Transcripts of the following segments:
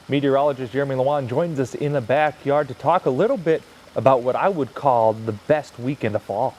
Meteorologist Jeremy Lewan joins us in the backyard to talk a little bit about what I would call the best weekend of fall.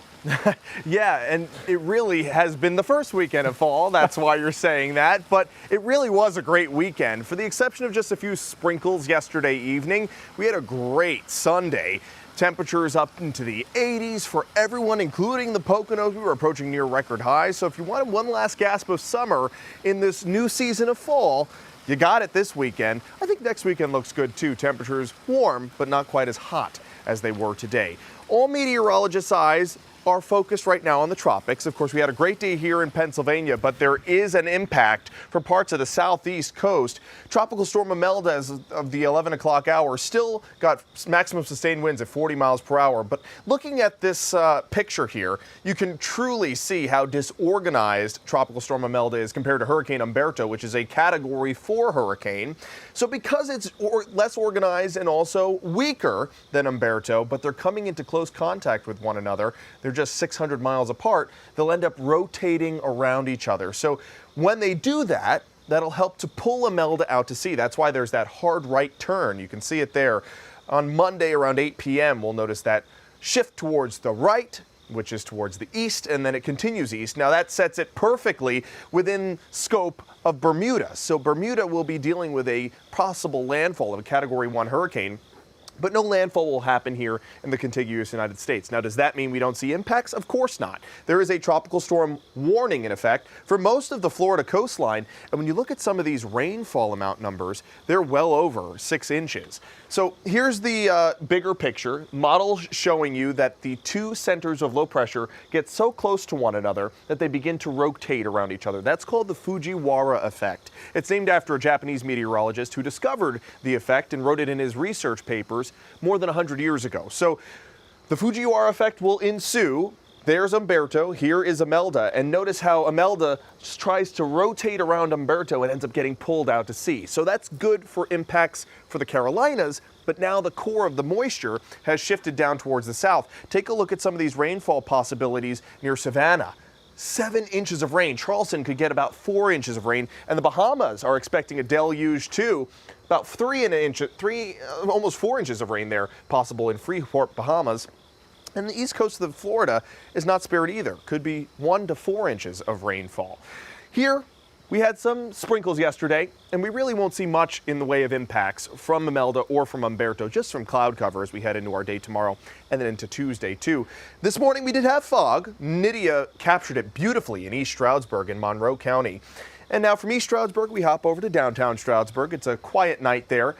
Yeah, and it really has been the first weekend of fall. That's why you're saying that. But it really was a great weekend. For the exception of just a few sprinkles yesterday evening, we had a great Sunday. Temperatures up into the 80s for everyone, including the Poconos. We were approaching near record highs. So if you wanted one last gasp of summer in this new season of fall, you got it this weekend. I think next weekend looks good too. Temperatures warm, but not quite as hot as they were today. All meteorologists' eyes are focused right now on the tropics. Of course, we had a great day here in Pennsylvania, but there is an impact for parts of the southeast coast. Tropical storm Imelda, as of the 11 o'clock hour, still got maximum sustained winds at 40 miles per hour. But looking at this picture here, you can truly see how disorganized Tropical storm Imelda is compared to Hurricane Umberto, which is a Category 4 hurricane. So because it's less organized and also weaker than Umberto, but they're coming into close contact with one another, they're just 600 miles apart, they'll end up rotating around each other. So when they do that, that'll help to pull Imelda out to sea. That's why there's that hard right turn. You can see it there. On Monday around 8 p.m., we'll notice that shift towards the right, which is towards the east, and then it continues east. Now that sets it perfectly within scope of Bermuda. So Bermuda will be dealing with a possible landfall of a Category 1 hurricane. But no landfall will happen here in the contiguous United States. Now, does that mean we don't see impacts? Of course not. There is a tropical storm warning in effect for most of the Florida coastline. And when you look at some of these rainfall amount numbers, they're well over 6 inches. So here's the bigger picture. Models showing you that the two centers of low pressure get so close to one another that they begin to rotate around each other. That's called the Fujiwara effect. It's named after a Japanese meteorologist who discovered the effect and wrote it in his research papers more than 100 years ago. So the Fujiwara effect will ensue. There's Umberto, here is Imelda, and notice how Imelda tries to rotate around Umberto and ends up getting pulled out to sea. So that's good for impacts for the Carolinas, but now the core of the moisture has shifted down towards the south. Take a look at some of these rainfall possibilities near Savannah. 7 inches of rain. Charleston could get about 4 inches of rain, and the Bahamas are expecting a deluge too. About almost 4 inches of rain there possible in Freeport, Bahamas. And the east coast of Florida is not spared either. Could be 1 to 4 inches of rainfall. Here, we had some sprinkles yesterday, and we really won't see much in the way of impacts from Imelda or from Umberto, just from cloud cover as we head into our day tomorrow and then into Tuesday too. This morning we did have fog. Nydia captured it beautifully in East Stroudsburg in Monroe County. And now from East Stroudsburg, we hop over to downtown Stroudsburg. It's a quiet night there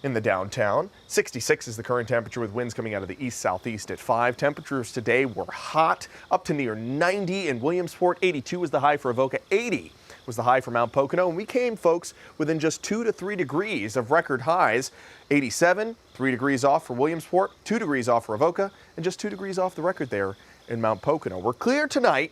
in the downtown. 66 is the current temperature with winds coming out of the east-southeast at 5. Temperatures today were hot, up to near 90 in Williamsport. 82 was the high for Avoca. 80 was the high for Mount Pocono. And we came, folks, within just 2 to 3 degrees of record highs. 87, 3 degrees off for Williamsport, 2 degrees off for Avoca, and just 2 degrees off the record there in Mount Pocono. We're clear tonight,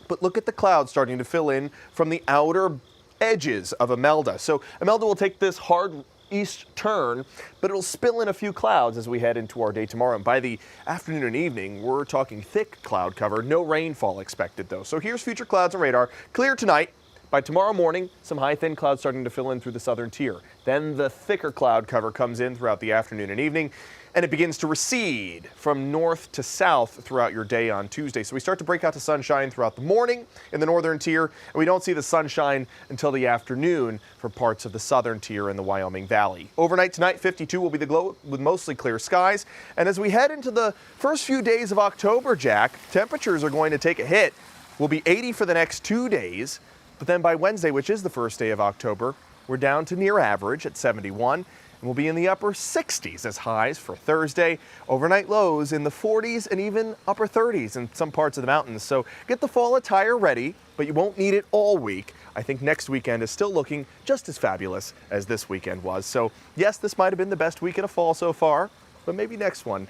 but look at the clouds starting to fill in from the outer edges of Imelda. So Imelda will take this hard east turn, but it'll spill in a few clouds as we head into our day tomorrow. And by the afternoon and evening, we're talking thick cloud cover. No rainfall expected, though. So here's future clouds and radar. Clear tonight. By tomorrow morning, some high thin clouds starting to fill in through the southern tier. Then the thicker cloud cover comes in throughout the afternoon and evening, and it begins to recede from north to south throughout your day on Tuesday. So we start to break out to sunshine throughout the morning in the northern tier, and we don't see the sunshine until the afternoon for parts of the southern tier in the Wyoming Valley. Overnight tonight, 52 will be the glow with mostly clear skies. And as we head into the first few days of October, Jack, temperatures are going to take a hit. We'll be 80 for the next 2 days. But then by Wednesday, which is the first day of October, we're down to near average at 71, and we'll be in the upper 60s as highs for Thursday. Overnight lows in the 40s and even upper 30s in some parts of the mountains. So get the fall attire ready, but you won't need it all week. I think next weekend is still looking just as fabulous as this weekend was. So yes, this might have been the best weekend of fall so far, but maybe next one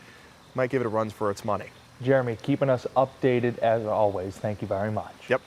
might give it a run for its money. Jeremy, keeping us updated as always. Thank you very much. Yep.